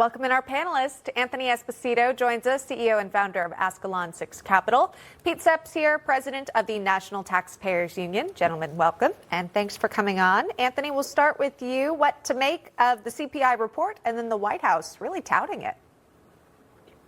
Welcome in our panelist. Anthony Esposito joins us, CEO and founder of Ascalon 6 Capital. Pete Sepp's here, president of the National Taxpayers Union. Gentlemen, welcome, and thanks for coming on. Anthony, we'll start with you. What to make of the CPI report and then the White House really touting it?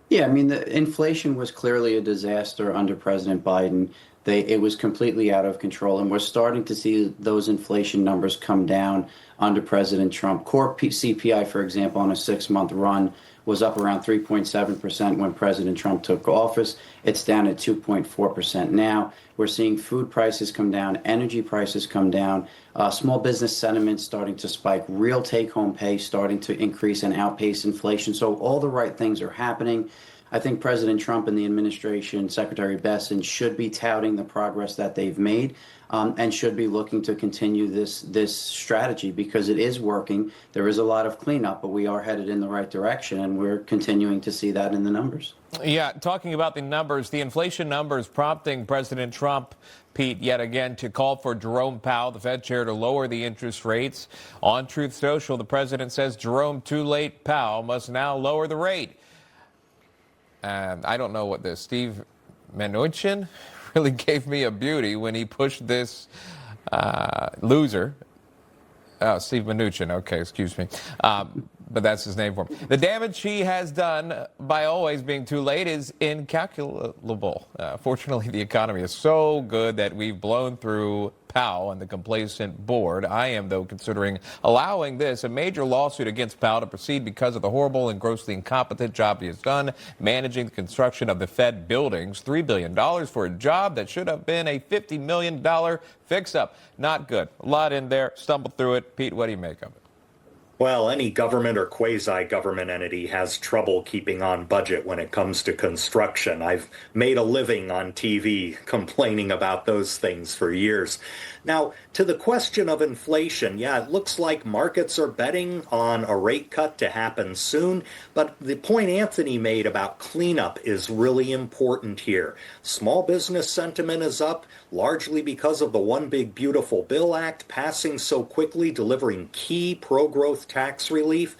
Yeah, I mean, the inflation was clearly a disaster under President Biden. It was completely out of control, and we're starting to see those inflation numbers come down under President Trump. Core CPI, for example, on a 6-month run was up around 3.7% when President Trump took office. It's down at 2.4% now. We're seeing food prices come down, energy prices come down, small business sentiment starting to spike, real take-home pay starting to increase and outpace inflation. So all the right things are happening. I think President Trump and the administration, Secretary Bessent, should be touting the progress that they've made and should be looking to continue this strategy because it is working. There is a lot of cleanup, but we are headed in the right direction, and we're continuing to see that in the numbers. Yeah, talking about the numbers, the inflation numbers prompting President Trump, Pete, yet again to call for Jerome Powell, the Fed chair, to lower the interest rates. On Truth Social, the president says Jerome, too late, Powell must now lower the rate. I don't know what this Steve Mnuchin really gave me a beauty when he pushed this loser. Oh, Steve Mnuchin. Okay, excuse me. But that's his name for him. The damage he has done by always being too late is incalculable. Fortunately, the economy is so good that we've blown through Powell and the complacent board. I am, though, considering allowing a major lawsuit against Powell to proceed because of the horrible and grossly incompetent job he has done managing the construction of the Fed buildings. $3 billion for a job that should have been a $50 million fix-up. Not good. A lot in there. Stumbled through it. Pete, what do you make of it? Well, any government or quasi-government entity has trouble keeping on budget when it comes to construction. I've made a living on TV complaining about those things for years. Now, to the question of inflation, yeah, it looks like markets are betting on a rate cut to happen soon, but the point Anthony made about cleanup is really important here. Small business sentiment is up, largely because of the One Big Beautiful Bill Act passing so quickly, delivering key pro-growth tax relief.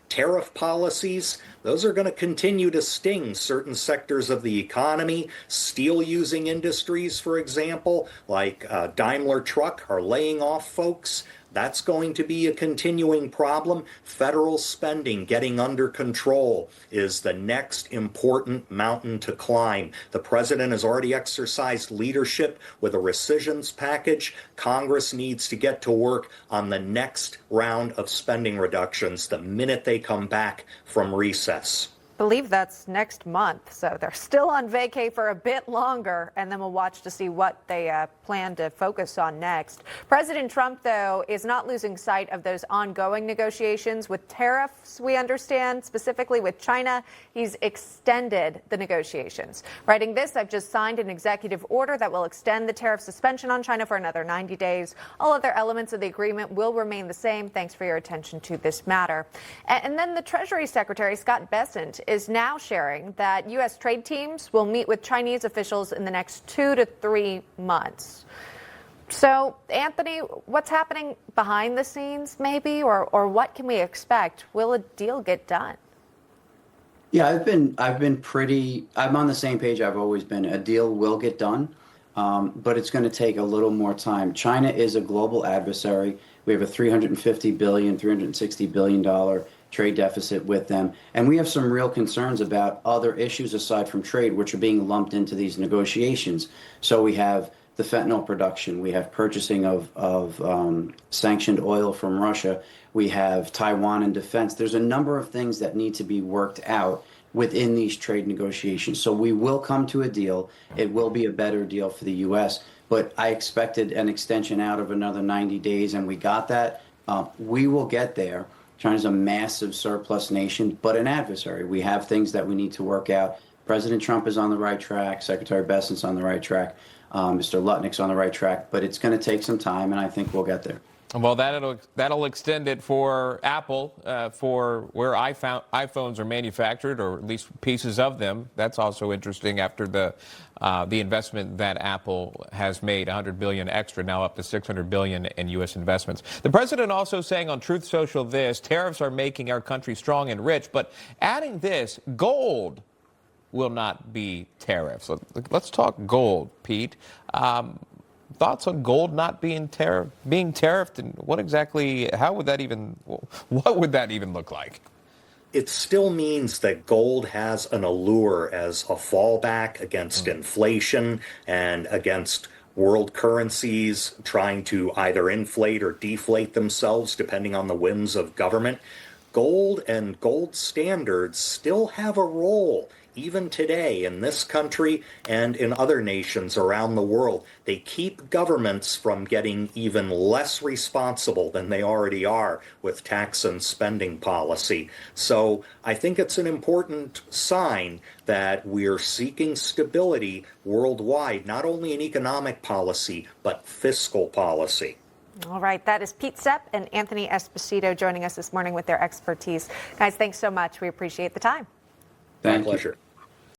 Tariff policies, those are going to continue to sting certain sectors of the economy. Steel-using industries, for example, like Daimler Truck, are laying off folks. That's going to be a continuing problem. Federal spending getting under control is the next important mountain to climb. The president has already exercised leadership with a rescissions package. Congress needs to get to work on the next round of spending reductions the minute they come back from recess. I believe that's next month, so they're still on vacay for a bit longer, and then we'll watch to see what they plan to focus on next. President Trump, though, is not losing sight of those ongoing negotiations with tariffs, we understand, specifically with China. He's extended the negotiations. Writing this, I've just signed an executive order that will extend the tariff suspension on China for another 90 days. All other elements of the agreement will remain the same. Thanks for your attention to this matter. And then the Treasury Secretary, Scott Bessent, is now sharing that U.S. trade teams will meet with Chinese officials in the next 2 to 3 months. So, Anthony, what's happening behind the scenes, maybe, or what can we expect? Will a deal get done? Yeah, I'm on the same page I've always been. A deal will get done, but it's going to take a little more time. China is a global adversary. We have a $360 billion trade deficit with them. And we have some real concerns about other issues aside from trade, which are being lumped into these negotiations. So we have the fentanyl production. We have purchasing of sanctioned oil from Russia. We have Taiwan and defense. There's a number of things that need to be worked out within these trade negotiations. So we will come to a deal. It will be a better deal for the U.S., but I expected an extension out of another 90 days, and we got that. We will get there. China's a massive surplus nation, but an adversary. We have things that we need to work out. President Trump is on the right track. Secretary Bessent's on the right track. Mr. Lutnick's on the right track, but it's going to take some time, and I think we'll get there. Well, that'll extend it for Apple, for where iPhones are manufactured, or at least pieces of them. That's also interesting after the investment that Apple has made, $100 billion extra, now up to $600 billion in U.S. investments. The president also saying on Truth Social this: tariffs are making our country strong and rich, but adding this: gold will not be tariffs. Let's talk gold, Pete. Thoughts on gold not being tariffed, and what would that even look like? It still means that gold has an allure as a fallback against inflation and against world currencies trying to either inflate or deflate themselves depending on the whims of government. Gold and gold standards still have a role even today in this country and in other nations around the world. They keep governments from getting even less responsible than they already are with tax and spending policy. So I think it's an important sign that we're seeking stability worldwide, not only in economic policy, but fiscal policy. All right, that is Pete Sepp and Anthony Esposito joining us this morning with their expertise. Guys, thanks so much. We appreciate the time. My pleasure.